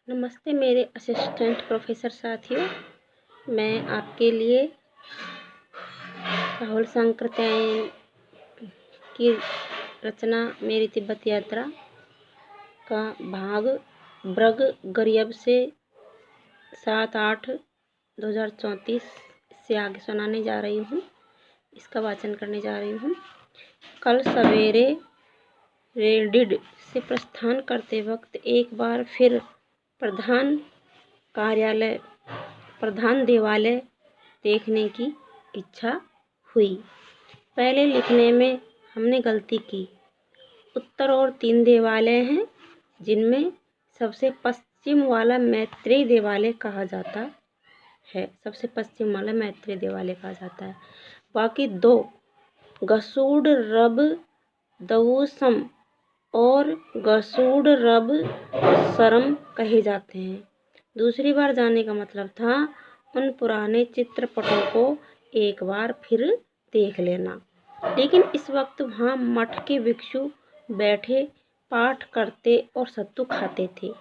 नमस्ते मेरे assistant professor साथियों। मैं आपके लिए राहुल सांकृत्यायन की रचना मेरी तिब्बत यात्रा का भाग ब्रग गर्यब से 7/8/2034 से आगे सुनाने जा रही हूँ। इसका वाचन करने जा रही हूँ। कल सवेरे रेडिड से प्रस्थान करते वक्त एक बार फिर प्रधान देवालय देखने की इच्छा हुई। पहले लिखने में हमने गलती की। उत्तर और 3 देवालय हैं, जिनमें सबसे पश्चिम वाला मैत्रेय देवालय कहा जाता है। बाकी 2 गसूड़ रब दवुसम और गसूड़ रब सरम कहे जाते हैं। दूसरी बार जाने का मतलब था उन पुराने चित्रपटों को एक बार फिर देख लेना, लेकिन इस वक्त वहाँ मठ के भिक्षु बैठे पाठ करते और सत्तू खाते थे।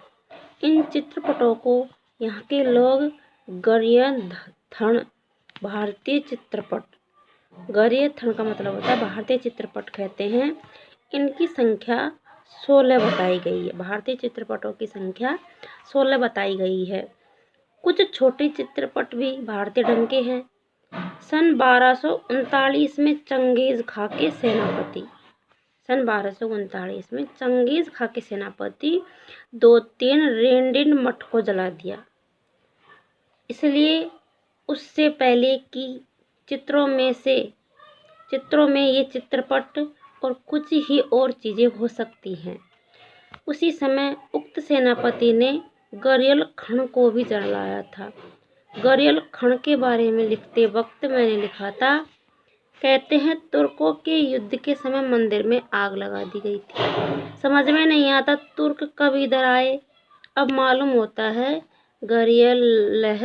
इन चित्रपटों को यहाँ के लोग गरीयथण भारतीय का मतलब होता है भारतीय चित्रपट कहते हैं। इनकी संख्या 16 बताई गई है। भारतीय चित्रपटों की संख्या 16 बताई गई है। कुछ छोटे चित्रपट भी भारतीय ढंग के हैं। सन 1239 में चंगेज खा के सेनापति 2-3 रेंडिन मठ को जला दिया। इसलिए उससे पहले की चित्रों में ये चित्रपट और कुछ ही और चीजें हो सकती हैं। उसी समय उक्त सेनापति ने गरियल खण को भी जलाया था। गरियल खण के बारे में लिखते वक्त मैंने लिखा था, कहते हैं तुर्कों के युद्ध के समय मंदिर में आग लगा दी गई थी। समझ में नहीं आता तुर्क कब इधर आए। अब मालूम होता है गरियल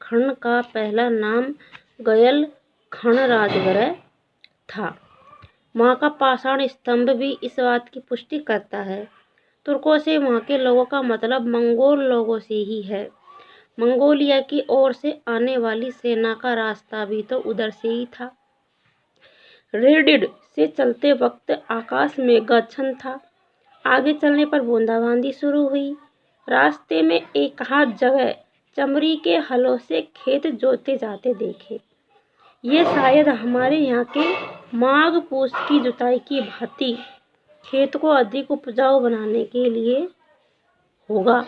खण का पहला नाम गयल खण राजगृह था। वहाँ का पाषाण स्तंभ भी इस बात की पुष्टि करता है। तुर्कों से वहाँ के लोगों का मतलब मंगोल लोगों से ही है। मंगोलिया की ओर से आने वाली सेना का रास्ता भी तो उधर से ही था। रेडिड से चलते वक्त आकाश मेघाच्छन्न था। आगे चलने पर बूंदाबांदी शुरू हुई। रास्ते में एक हाथ जगह चमड़ी के हलों से खेत जोते जाते देखे। ये शायद हमारे यहाँ के माघ पूस की जुताई की भांति खेत को अधिक उपजाऊ बनाने के लिए होगा।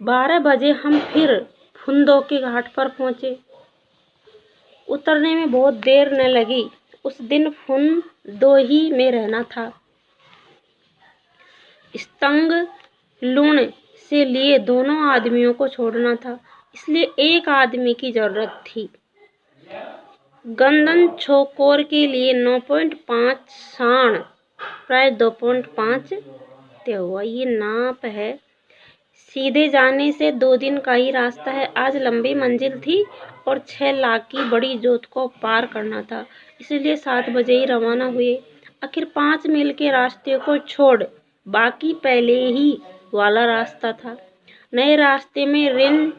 12 बजे हम फिर फुंदो के घाट पर पहुंचे। उतरने में बहुत देर न लगी। उस दिन फुंदो ही में रहना था। स्तंग लूण से लिए दोनों आदमियों को छोड़ना था, इसलिए एक आदमी की जरूरत थी। गंदन छोकोर के लिए 9.5 साण प्राय 2.5 ते हुआ। ये नाप है। सीधे जाने से 2 दिन का ही रास्ता है। आज लंबी मंजिल थी और 6 लाख की बड़ी जोत को पार करना था, इसलिए 7 बजे ही रवाना हुए। आखिर 5 मील के रास्ते को छोड़ बाकी पहले ही वाला रास्ता था। नए रास्ते में रिन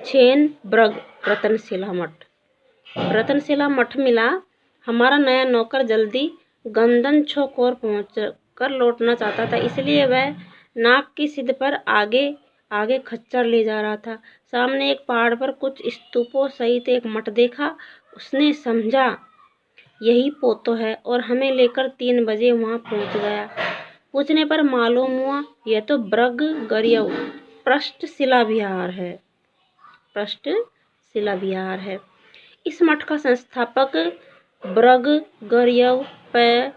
छेन ब्रग रतनशिला मठ मिला। हमारा नया नौकर जल्दी गंदन छोकोर पहुंचकर लौटना चाहता था, इसलिए वह नाक की सिद्ध पर आगे खच्चर ले जा रहा था। सामने एक पहाड़ पर कुछ स्तूपों सहित एक मठ देखा। उसने समझा यही पोतो है और हमें लेकर 3 बजे वहां पहुंच गया। पूछने पर मालूम हुआ यह तो ब्रग गर्यव पृष्ठ शिला विहार है। इस मठ का संस्थापक ब्रग गर्यव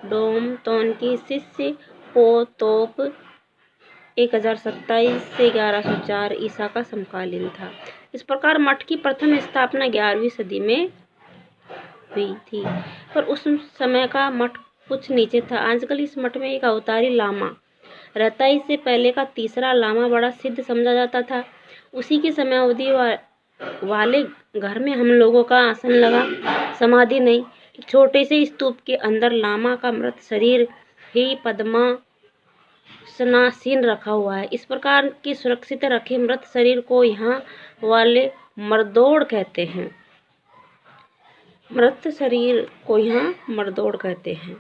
डोम तोन के शिष्य पोतोप 1027 से 1104 ईसा का समकालीन था। इस प्रकार मठ की प्रथम स्थापना 11वीं सदी में हुई थी, पर उस समय का मठ कुछ नीचे था। आजकल इस मठ में एक अवतारी लामा रहता है। इससे पहले का तीसरा लामा बड़ा सिद्ध समझा जाता था। उसी की समयावधि वाले घर में हम लोगों का आसन लगा, समाधि नहीं। एक छोटे से स्तूप के अंदर लामा का मृत शरीर ही पद्मा संवेदनशील रखा हुआ है। इस प्रकार की सुरक्षित रखे मृत शरीर को यहाँ वाले मरदोड़ कहते हैं। मृत शरीर को यहाँ मरदोड़ कहते हैं।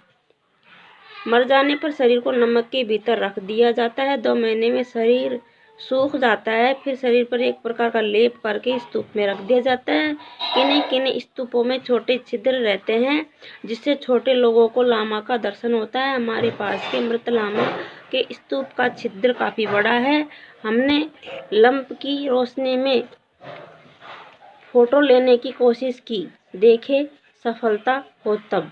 मर जाने पर शरीर को नमक के भीतर रख दिया जाता है। 2 महीने में शरीर सूख जाता है। फिर शरीर पर एक प्रकार का लेप करके स्तूप में रख दिया जाता है। किन्हीं किन्हीं स्तूपों में छोटे छिद्र रहते हैं, जिससे छोटे लोगों को लामा का दर्शन होता है। हमारे पास के मृत लामा के स्तूप का छिद्र काफ़ी बड़ा है। हमने लंप की रोशनी में फोटो लेने की कोशिश की, देखे सफलता हो तब।